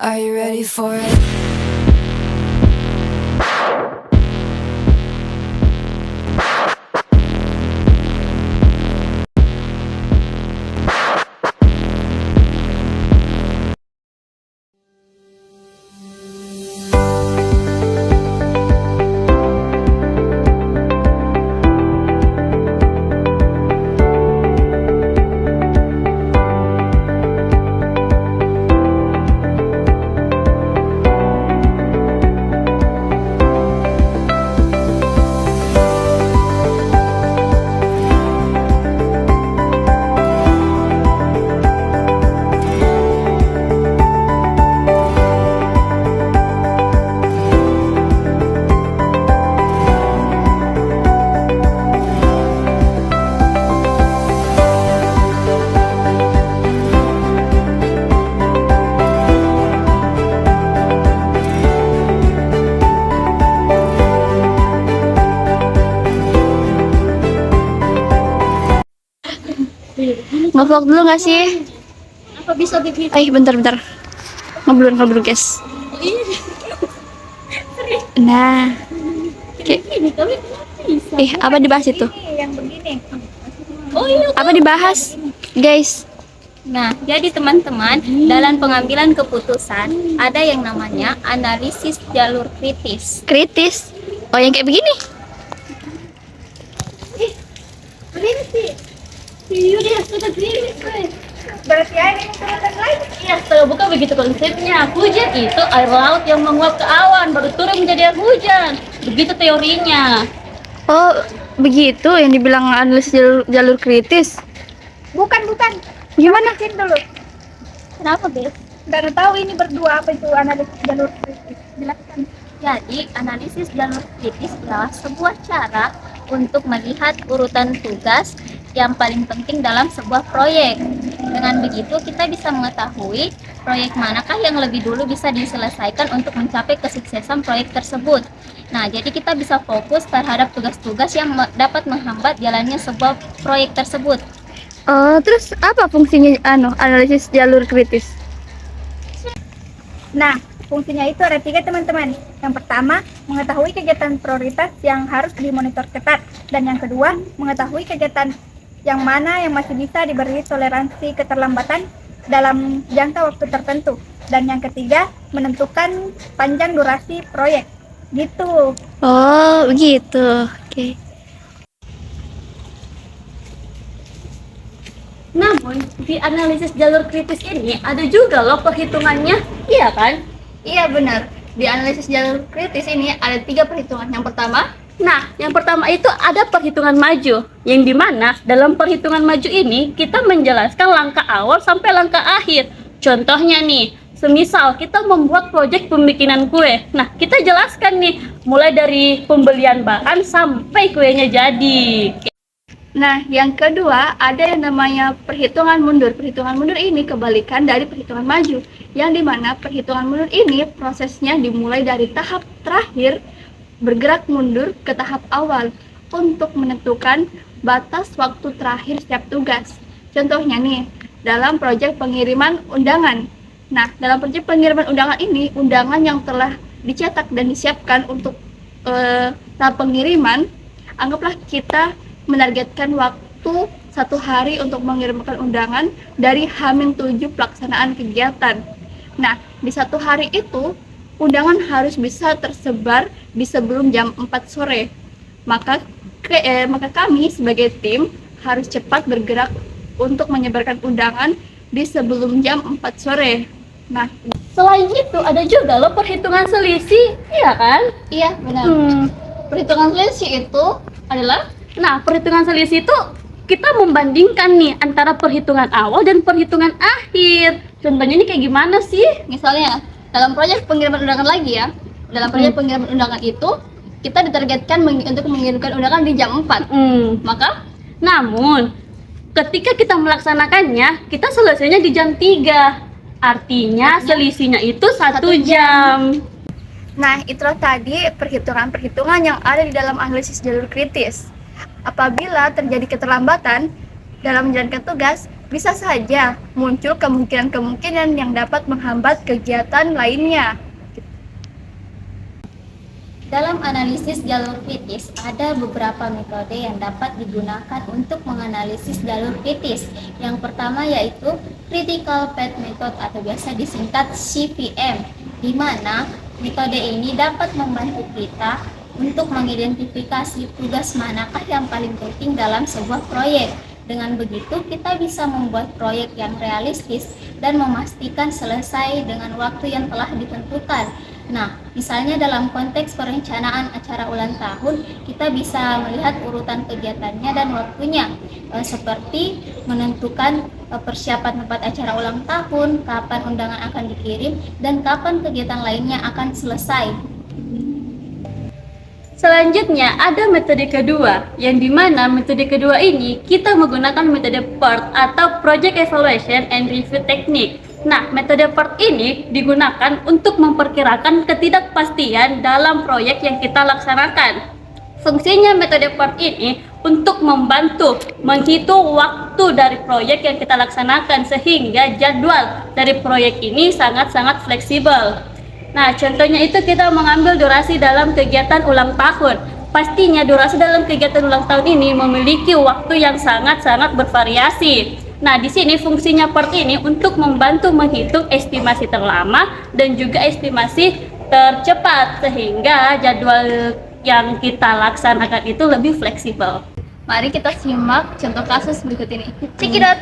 Are you ready for it? Ngevlog dulu gak sih? Apa bisa begitu? Bentar. Ngobrol guys. Nah, Ini kami bisa. apa dibahas itu? Yang begini. Oh iya. Apa dibahas, guys? Nah, jadi teman-teman, dalam pengambilan keputusan ada yang namanya analisis jalur kritis. Kritis. Oh, yang kayak begini? Kritis. Iya dia sudah kritis. Berarti air yang turun lagi? Iya, kalau bukan begitu konsepnya. Hujan itu air laut yang menguap ke awan baru turun menjadi air hujan. Begitu teorinya. Oh, begitu yang dibilang analisis jalur kritis. Bukan. Gimana? Jelasin dulu. Kenapa, Bes? Nggak tahu ini berdua apa itu analisis jalur kritis. Jelaskan. Jadi, analisis jalur kritis adalah sebuah cara untuk melihat urutan tugas yang paling penting dalam sebuah proyek. Dengan begitu, kita bisa mengetahui proyek manakah yang lebih dulu bisa diselesaikan untuk mencapai kesuksesan proyek tersebut. Nah, jadi kita bisa fokus terhadap tugas-tugas yang dapat menghambat jalannya sebuah proyek tersebut. Oh, terus apa fungsinya analisis jalur kritis? Nah, fungsinya itu ada 3 teman-teman. Yang pertama, mengetahui kegiatan prioritas yang harus dimonitor ketat. Dan yang kedua, mengetahui kegiatan yang mana yang masih bisa diberi toleransi keterlambatan dalam jangka waktu tertentu. Dan yang ketiga, menentukan panjang durasi proyek. Gitu. Oh, begitu. Oke. Namun, di analisis jalur kritis ini ada juga loh perhitungannya, iya kan? Iya benar. Di analisis jalur kritis ini ada 3 perhitungan. Yang pertama Itu ada perhitungan maju, yang dimana dalam perhitungan maju ini kita menjelaskan langkah awal sampai langkah akhir. Contohnya nih, semisal kita membuat proyek pembikinan kue. Nah, kita jelaskan nih, mulai dari pembelian bahan sampai kuenya jadi. Nah, yang kedua ada yang namanya perhitungan mundur. Perhitungan mundur ini kebalikan dari perhitungan maju, yang dimana perhitungan mundur ini prosesnya dimulai dari tahap terakhir bergerak mundur ke tahap awal untuk menentukan batas waktu terakhir setiap tugas. Contohnya nih, dalam proyek pengiriman undangan. Nah, dalam proyek pengiriman undangan ini, undangan yang telah dicetak dan disiapkan untuk tahap pengiriman, anggaplah kita menargetkan waktu 1 hari untuk mengirimkan undangan dari H-7 pelaksanaan kegiatan. Nah, di 1 hari itu undangan harus bisa tersebar di sebelum jam 4 sore. Maka kami sebagai tim harus cepat bergerak untuk menyebarkan undangan di sebelum jam 4 sore. Nah, Selain itu ada juga loh perhitungan selisih, iya kan? iya benar. Perhitungan selisih itu adalah Perhitungan selisih itu kita membandingkan nih antara perhitungan awal dan perhitungan akhir. Contohnya ini kayak gimana sih? misalnya dalam proyek pengiriman undangan lagi ya. Dalam proyek pengiriman undangan itu kita ditargetkan untuk mengirimkan undangan di jam 4. Namun ketika kita melaksanakannya, kita selesainya di jam 3. Artinya selisihnya itu 1 jam. Nah, itulah tadi perhitungan-perhitungan yang ada di dalam analisis jalur kritis. Apabila terjadi keterlambatan dalam menjalankan tugas, bisa saja muncul kemungkinan-kemungkinan yang dapat menghambat kegiatan lainnya. Dalam analisis jalur kritis, ada beberapa metode yang dapat digunakan untuk menganalisis jalur kritis. Yang pertama yaitu Critical Path Method atau biasa disingkat CPM, di mana metode ini dapat membantu kita untuk mengidentifikasi tugas manakah yang paling penting dalam sebuah proyek. Dengan begitu, kita bisa membuat proyek yang realistis dan memastikan selesai dengan waktu yang telah ditentukan. Nah, misalnya dalam konteks perencanaan acara ulang tahun, kita bisa melihat urutan kegiatannya dan waktunya, seperti menentukan persiapan tempat acara ulang tahun, kapan undangan akan dikirim, dan kapan kegiatan lainnya akan selesai. Selanjutnya ada metode kedua, yang dimana metode kedua ini kita menggunakan metode PERT atau Project Evaluation and Review Technique. Nah, metode PERT ini digunakan untuk memperkirakan ketidakpastian dalam proyek yang kita laksanakan. Fungsinya metode PERT ini untuk membantu menghitung waktu dari proyek yang kita laksanakan sehingga jadwal dari proyek ini sangat-sangat fleksibel. Nah, contohnya itu kita mengambil durasi dalam kegiatan ulang tahun. Pastinya durasi dalam kegiatan ulang tahun ini memiliki waktu yang sangat-sangat bervariasi. Nah, di sini fungsinya PERT ini untuk membantu menghitung estimasi terlama dan juga estimasi tercepat sehingga jadwal yang kita laksanakan itu lebih fleksibel. Mari kita simak contoh kasus berikut ini. Check it out!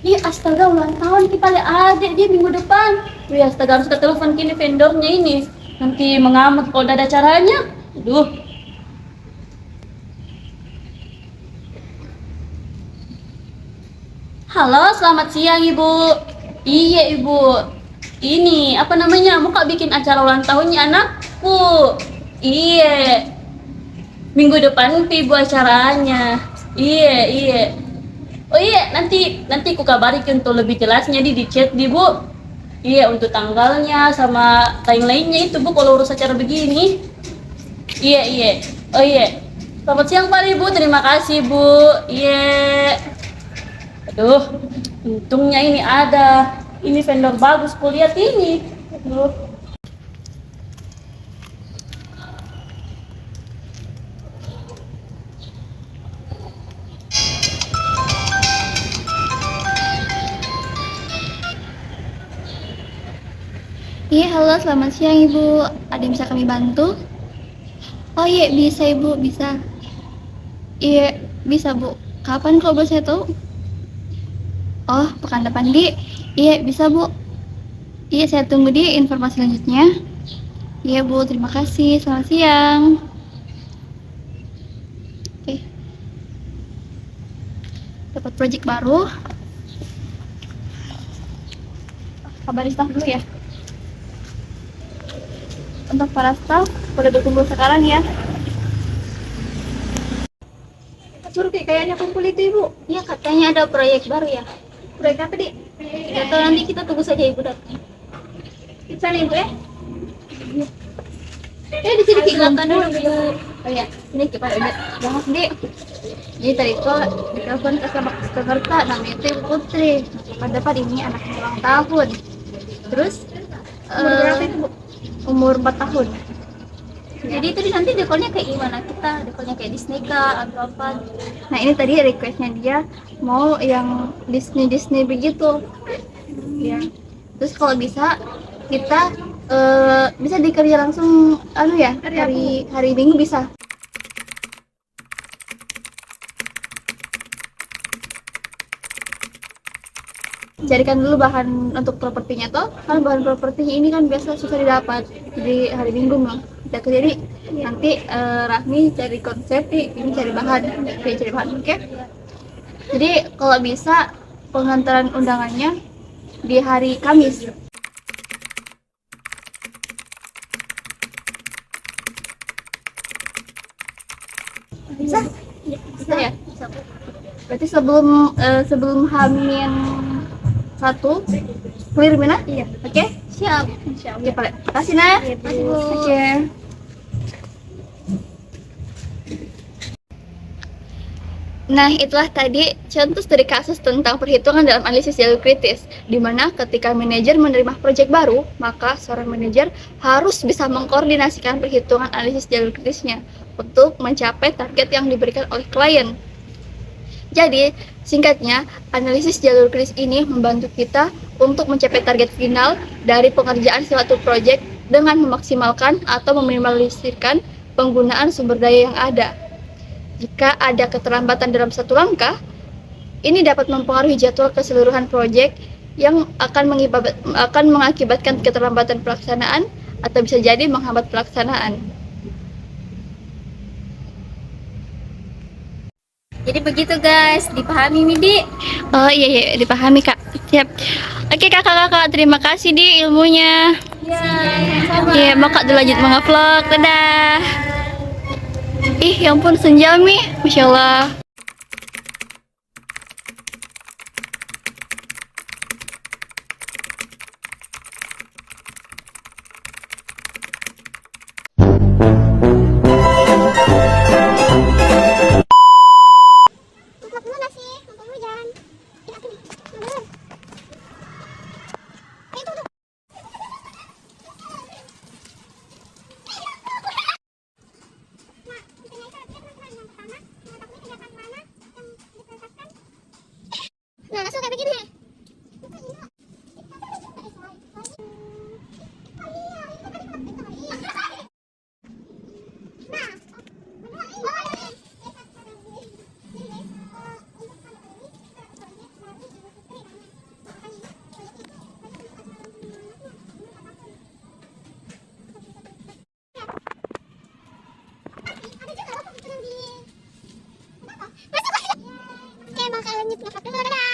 Ih, astaga, ulang tahun kita lihat adik dia minggu depan. Wih, astaga, harus ke telepon kini vendornya ini. Nanti mengamuk kalau udah ada caranya. Aduh. Halo, selamat siang Ibu. Iya Ibu. Ini, apa namanya, mau Kak bikin acara ulang tahunnya anakku. Iya. Minggu depan Ibu acaranya. Iya. Oh iya, nanti ku kabarikin untuk lebih jelasnya di chat di Bu. Iya, untuk tanggalnya sama lain-lainnya itu Bu kalau urus acara begini. Iya. Oh iya. Selamat siang Pak Ibu, terima kasih Bu. Iya. Aduh, untungnya ini ada. Ini vendor bagus, ku lihat ini. Aduh. Iya, halo, selamat siang Ibu. Ada yang bisa kami bantu? Oh iya, bisa Ibu, bisa. Iya, bisa Bu. Kapan kalau boleh saya tahu? Oh, pekan depan Di. Iya, bisa Bu. Iya, saya tunggu di informasi selanjutnya. Iya Bu, terima kasih. Selamat siang. Oke. Dapat project baru. Kabari staff dulu ya. Untuk para staff, boleh berkumpul sekarang ya. Suruh kayaknya kumpul itu Ibu. Iya, katanya ada proyek baru ya. Proyek apa Di? Atau nanti kita tunggu saja Ibu datang. Di sana Ibu ya. Di sini silakan dulu Bu. Oh ya, ini kita udah banget Di. Jadi tadi itu ditelepon ke Jakarta, namanya itu Ibu Putri. Pada dapat ini anak ulang tahun. Terus umur berapa itu Bu? Umur 4 tahun. Jadi itu nanti dekornya kayak gimana? Kita dekornya kayak Disney kah atau apa? Nah ini tadi requestnya dia mau yang Disney begitu. Ya. Terus kalau bisa kita bisa dikerja langsung hari Minggu bisa. Carikan dulu bahan untuk propertinya toh, kan bahan propertinya ini kan biasa susah didapat, jadi hari Minggu mah kita kerja. Jadi nanti Rahmi cari konsep, ini cari bahan, oke? Jadi kalau bisa pengantaran undangannya di hari Kamis. Bisa? Bisa ya? Berarti sebelum H-1 clear Mina? Iya. Oke, Siap. Oke, Pak. Makasih, Nah. Makasih, Bu. Oke. Nah, itulah tadi contoh studi kasus tentang perhitungan dalam analisis jalur kritis, di mana ketika manajer menerima proyek baru, maka seorang manajer harus bisa mengkoordinasikan perhitungan analisis jalur kritisnya untuk mencapai target yang diberikan oleh klien. Jadi, singkatnya, analisis jalur kritis ini membantu kita untuk mencapai target final dari pengerjaan suatu proyek dengan memaksimalkan atau meminimalisirkan penggunaan sumber daya yang ada. Jika ada keterlambatan dalam satu langkah, ini dapat mempengaruhi jadwal keseluruhan proyek yang akan mengakibatkan keterlambatan pelaksanaan atau bisa jadi menghambat pelaksanaan. Jadi begitu guys, dipahami Midi? Oh iya, dipahami Kak. Siap. Oke kakak-kakak, terima kasih di ilmunya. Iya, mau Kak dilanjut mengupload. Dadah. Ih, ya ampun senja Mi, Masya Allah. Nah, langsung kayak begini. Oke, mau kalian lanjut ngevlog dulu, dadah.